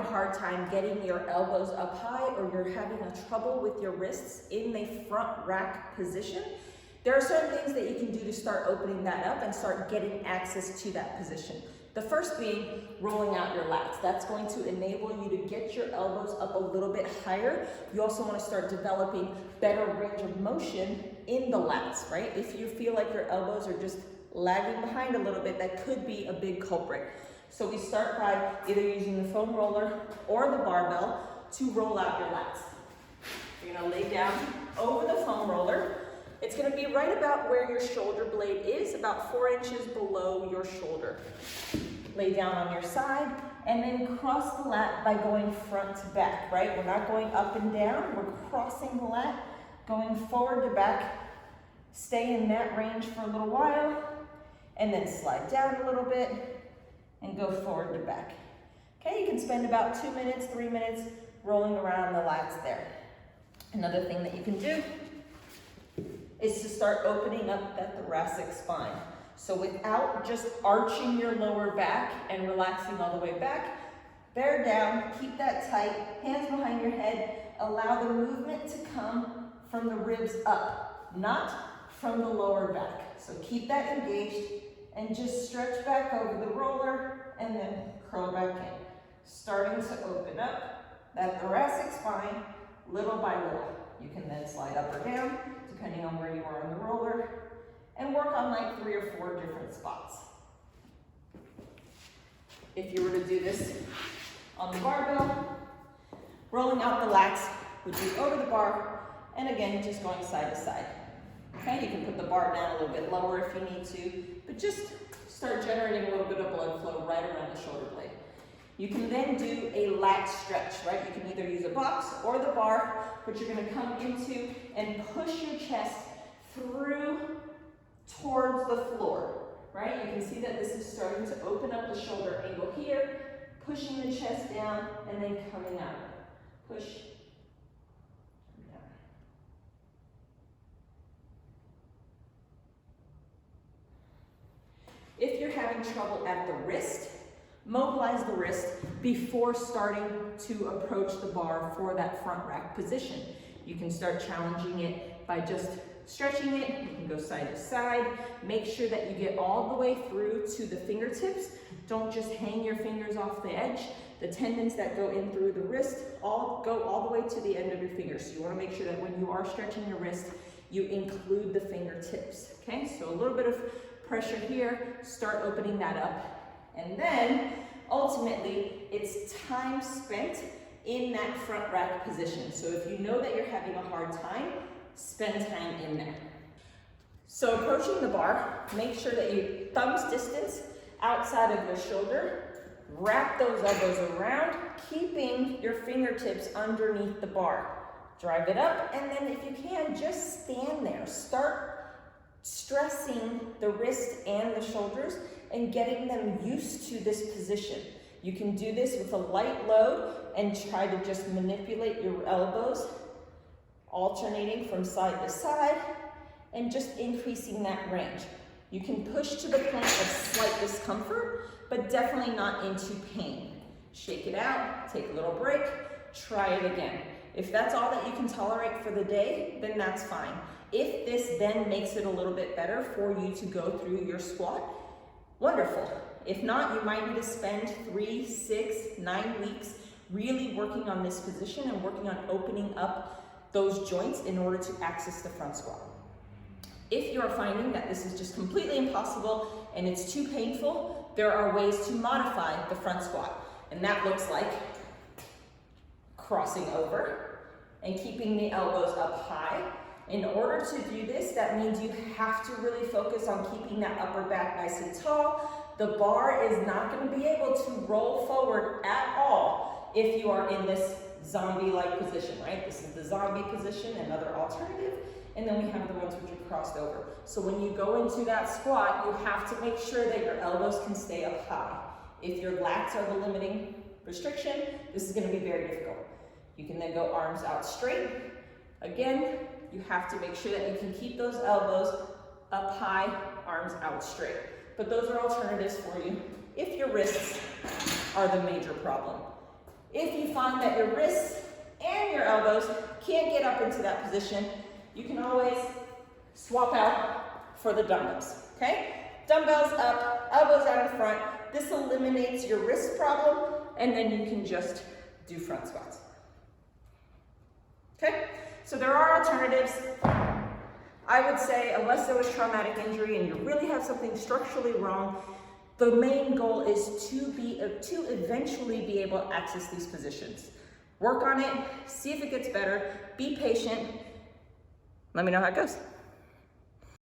a hard time getting your elbows up high, or you're having a trouble with your wrists in the front rack position, there are certain things that you can do to start opening that up and start getting access to that position. The first being rolling out your lats. That's going to enable you to get your elbows up a little bit higher. You also want to start developing better range of motion in the lats, right? If you feel like your elbows are just lagging behind a little bit, that could be a big culprit. So we start by either using the foam roller or the barbell to roll out your lats. You're gonna lay down over the foam roller. It's gonna be right about where your shoulder blade is, about 4 inches below your shoulder. Lay down on your side and then cross the lat by going front to back, right? We're not going up and down, we're crossing the lat, going forward to back. Stay in that range for a little while and then slide down a little bit and go forward to back. Okay, you can spend about 2 minutes, 3 minutes rolling around the lats there. Another thing that you can do is to start opening up that thoracic spine. So without just arching your lower back and relaxing all the way back, bear down, keep that tight, hands behind your head, allow the movement to come from the ribs up, not from the lower back. So keep that engaged and just stretch back over the roller and then curl back in. Starting to open up that thoracic spine little by little. You can then slide up or down, depending on where you are on the roller, and work on like 3 or 4 different spots. If you were to do this on the barbell, rolling out the lats would be over the bar, and again, just going side to side. Okay, you can put the bar down a little bit lower if you need to, but just start generating a little bit of blood flow right around the shoulder blade. You can then do a lat stretch, right? You can either use a box or the bar, but you're gonna come into and push your chest through towards the floor, right? You can see that this is starting to open up the shoulder angle here, pushing the chest down and then coming out. Push. If you're having trouble at the wrist, mobilize the wrist before starting to approach the bar for that front rack position. You can start challenging it by just stretching it. You can go side to side. Make sure that you get all the way through to the fingertips. Don't just hang your fingers off the edge. The tendons that go in through the wrist go all the way to the end of your fingers. So you want to make sure that when you are stretching your wrist, you include the fingertips. Okay, so a little bit of pressure here, start opening that up. And then, ultimately, it's time spent in that front rack position. So if you know that you're having a hard time, spend time in there. So approaching the bar, make sure that you thumbs distance outside of your shoulder, wrap those elbows around, keeping your fingertips underneath the bar. Drive it up, and then if you can, just stand there. Start stressing the wrist and the shoulders and getting them used to this position. You can do this with a light load and try to just manipulate your elbows, alternating from side to side and just increasing that range. You can push to the point of slight discomfort, but definitely not into pain. Shake it out, take a little break, try it again. If that's all that you can tolerate for the day, then that's fine. If this then makes it a little bit better for you to go through your squat, wonderful. If not, you might need to spend 3, 6, 9 weeks really working on this position and working on opening up those joints in order to access the front squat. If you're finding that this is just completely impossible and it's too painful, there are ways to modify the front squat. And that looks like crossing over and keeping the elbows up high. In order to do this, that means you have to really focus on keeping that upper back nice and tall. The bar is not going to be able to roll forward at all if you are in this zombie-like position, right? This is the zombie position, another alternative, and then we have the ones which are crossed over. So when you go into that squat, you have to make sure that your elbows can stay up high. If your lats are the limiting restriction, this is going to be very difficult. You can then go arms out straight. Again, you have to make sure that you can keep those elbows up high, arms out straight. But those are alternatives for you if your wrists are the major problem. If you find that your wrists and your elbows can't get up into that position, you can always swap out for the dumbbells, okay? Dumbbells up, elbows out in front. This eliminates your wrist problem, and then you can just do front squats. Okay, so there are alternatives. I would say, unless there was traumatic injury and you really have something structurally wrong, the main goal is to eventually be able to access these positions. Work on it, see if it gets better, be patient. Let me know how it goes.